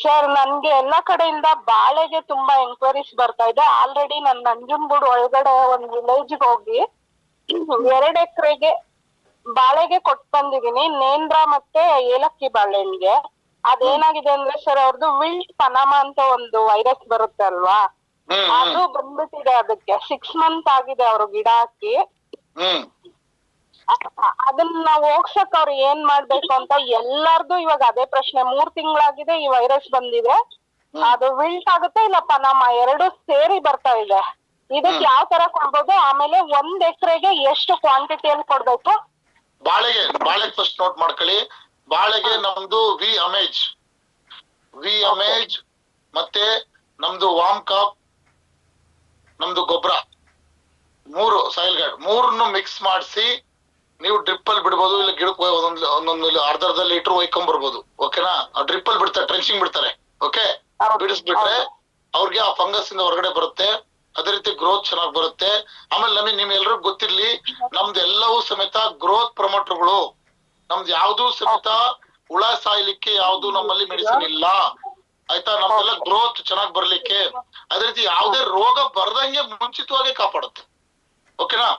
Sir ನನ್ಗೆ ಎಲ್ಲಾ ಕಡೆಯಿಂದ ಬಾಳೆಗೆ ತುಂಬಾ ಎಂಕ್ವೈರೀಸ್ ಬರ್ತಾ ಇದೆ. ಆಲ್ರೆಡಿ ನಾನು ನಂಜನಗೂಡು ಒಳಗಡೆ ಒಂದ್ ವಿಲೇಜ್ಗೆ ಹೋಗಿ 2 ಎಕರೆಗೆ ಬಾಳೆಗೆ ಕೊಟ್ಟು ಬಂದಿದೀನಿ, ನೇಂದ್ರ ಮತ್ತೆ ಏಲಕ್ಕಿ ಬಾಳೆಹಣ್ಣಿಗೆ. ಅದೇನಾಗಿದೆ ಅಂದ್ರೆ ಸರ್ ಅವ್ರದ್ದು ವಿಲ್ಟ್ ಪನಾಮ ಅಂತ ಒಂದು ವೈರಸ್ ಬರುತ್ತೆ ಅಲ್ವಾ, ಅದು ಬಂದ್ಬಿಟ್ಟಿದೆ. ಅದಕ್ಕೆ 6 ಮಂತ್ ಆಗಿದೆ ಅವ್ರು ಗಿಡ ಹಾಕಿ. ಅದನ್ನ ನಾವು ಹೋಗ್ಸಕ್ ಅವ್ರು ಏನ್ ಮಾಡ್ಬೇಕು ಅಂತ ಎಲ್ಲಾರ್ದು ಇವಾಗ ಅದೇ ಪ್ರಶ್ನೆ. 3 ತಿಂಗಳಾಗಿದೆ ಈ ವೈರಸ್ ಬಂದಿದೆ. ಅದು ವಿಲ್ಟ್ ಆಗುತ್ತೆ ಇಲ್ಲ ಪನಾಮ 2 ಸೇರಿ ಬರ್ತಾ ಇದೆ. ಇದಕ್ ಯಾವ ತರ ಕೊಡ್ಬೋದು, ಆಮೇಲೆ 1 ಎಕರೆಗೆ ಎಷ್ಟು ಕ್ವಾಂಟಿಟಿಯಲ್ಲಿ ಕೊಡ್ಬೇಕು? ಬಾಳೆಗೆ ಫಸ್ಟ್ ನೋಟ್ ಮಾಡ್ಕೊಳ್ಳಿ. ಬಾಳೆಗೆ ನಮ್ದು ವಿ ಅಮೇಜ್ ಮತ್ತೆ ನಮ್ದು ವಾಮ್ ಕಾಪ್, ನಮ್ದು ಗೊಬ್ಬರ 3 ಸಾಯಿಲ್ ಗಾರ್ಡ್ 3 ಮಿಕ್ಸ್ ಮಾಡಿಸಿ ನೀವು ಡ್ರಿಪ್ ಅಲ್ಲಿ ಬಿಡ್ಬೋದು. ಇಲ್ಲ ಗಿಡಕ್ಕೆ ಒಂದೊಂದು ಅರ್ಧ ಲೀಟರ್ ಒಯ್ಕೊಂಡ್ ಬರ್ಬೋದು. ಓಕೆನಾ? ಡ್ರಿಪ್ ಅಲ್ಲಿ ಬಿಡ್ತಾರೆ, ಟ್ರೆಂಚಿಂಗ್ ಬಿಡ್ತಾರೆ. ಓಕೆ, ಬಿಡಿಸ್ಬಿಟ್ರೆ ಅವ್ರಿಗೆ ಆ ಫಂಗಸ್ ಇಂದ ಹೊರಗಡೆ ಬರುತ್ತೆ. ಅದೇ ರೀತಿ ಗ್ರೋತ್ ಚೆನ್ನಾಗಿ ಬರುತ್ತೆ. ಆಮೇಲೆ ನಿಮ್ಗೆಲ್ರಿಗೂ ಗೊತ್ತಿರ್ಲಿ, ನಮ್ದು ಎಲ್ಲವೂ ಸಮೇತ ಗ್ರೋತ್ ಪ್ರಮೋಟರ್ಗಳು. ನಮ್ದು ಯಾವ್ದು ಸಮೇತ ಹುಳ ಸಾಯ್ಲಿಕ್ಕೆ ಯಾವ್ದು ನಮ್ಮಲ್ಲಿ ಮೆಡಿಸಿನ್ ಇಲ್ಲ, ಆಯ್ತಾ? ನಮ್ದೆಲ್ಲ ಗ್ರೋತ್ ಚೆನ್ನಾಗಿ ಬರ್ಲಿಕ್ಕೆ, ಅದೇ ರೀತಿ ಯಾವ್ದೇ ರೋಗ ಬರ್ದಂಗೆ ಮುಂಚಿತವಾಗಿ ಕಾಪಾಡುತ್ತೆ. ಓಕೆನಾ?